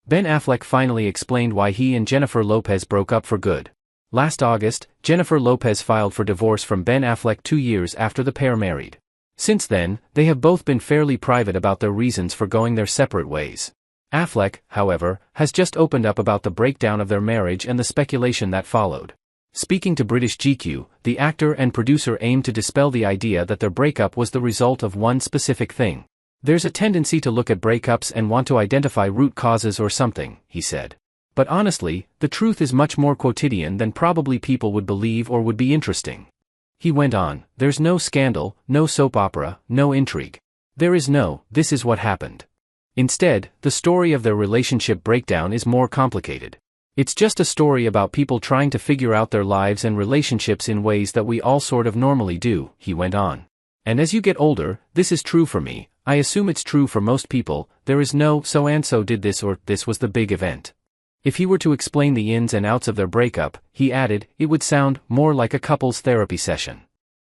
Ben Affleck finally explained why he and Jennifer Lopez broke up for good. Last August, Jennifer Lopez filed for divorce from Ben Affleck 2 years after the pair married. Since then, they have both been fairly private about their reasons for going their separate ways. Affleck, however, has just opened up about the breakdown of their marriage and the speculation that followed. Speaking to British GQ, the actor and producer aimed to dispel the idea that their breakup was the result of one specific thing. "There's a tendency to look at breakups and want to identify root causes or something," he said. "But honestly, the truth is much more quotidian than probably people would believe or would be interesting." He went on, "There's no scandal, no soap opera, no intrigue. There is no, this is what happened. Instead, the story of their relationship breakdown is more complicated. It's just a story about people trying to figure out their lives and relationships in ways that we all sort of normally do," he went on. "And as you get older, this is true for me, I assume it's true for most people, there is no so-and-so did this or this was the big event." If he were to explain the ins and outs of their breakup, he added, it would sound more like a couples therapy session.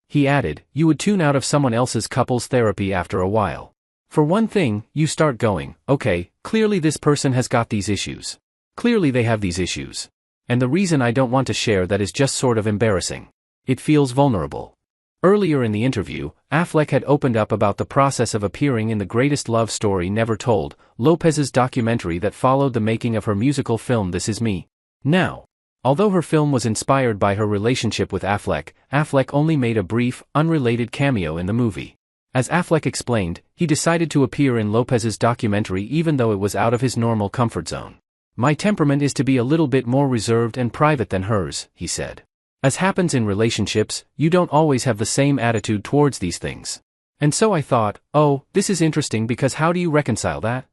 He added, you would tune out of someone else's couples therapy after a while. For one thing, you start going, okay, clearly this person has got these issues. Clearly they have these issues. And the reason I don't want to share that is just sort of embarrassing. It feels vulnerable. Earlier in the interview, Affleck had opened up about the process of appearing in The Greatest Love Story Never Told, Lopez's documentary that followed the making of her musical film This Is Me. Now, although her film was inspired by her relationship with Affleck, Affleck only made a brief, unrelated cameo in the movie. As Affleck explained, he decided to appear in Lopez's documentary even though it was out of his normal comfort zone. "My temperament is to be a little bit more reserved and private than hers," he said. "As happens in relationships, you don't always have the same attitude towards these things. And so I thought, oh, this is interesting because how do you reconcile that?"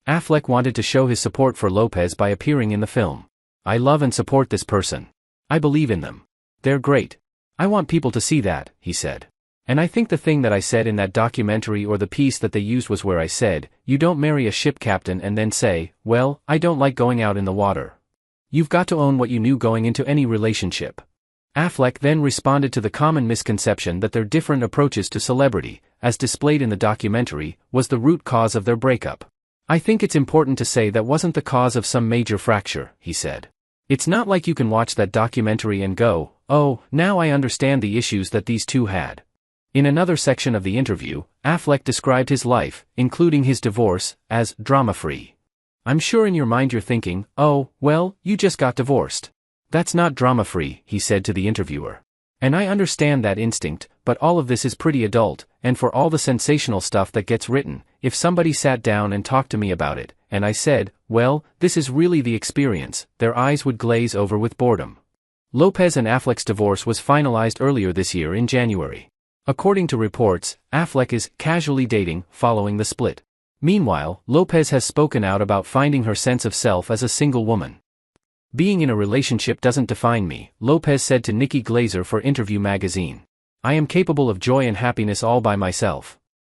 Affleck wanted to show his support for Lopez by appearing in the film. "I love and support this person. I believe in them. They're great. I want people to see that," he said. "And I think the thing that I said in that documentary or the piece that they used was where I said, you don't marry a ship captain and then say, well, I don't like going out in the water. You've got to own what you knew going into any relationship." Affleck then responded to the common misconception that their different approaches to celebrity, as displayed in the documentary, was the root cause of their breakup. "I think it's important to say that wasn't the cause of some major fracture," he said. "It's not like you can watch that documentary and go, oh, now I understand the issues that these two had." In another section of the interview, Affleck described his life, including his divorce, as drama-free. "I'm sure in your mind you're thinking, oh, well, you just got divorced. That's not drama-free," he said to the interviewer. "And I understand that instinct, but all of this is pretty adult, and for all the sensational stuff that gets written, if somebody sat down and talked to me about it, and I said, well, this is really the experience, their eyes would glaze over with boredom." Lopez and Affleck's divorce was finalized earlier this year in January. According to reports, Affleck is casually dating following the split. Meanwhile, Lopez has spoken out about finding her sense of self as a single woman. "Being in a relationship doesn't define me," Lopez said to Nikki Glazer for Interview magazine. "I am capable of joy and happiness all by myself.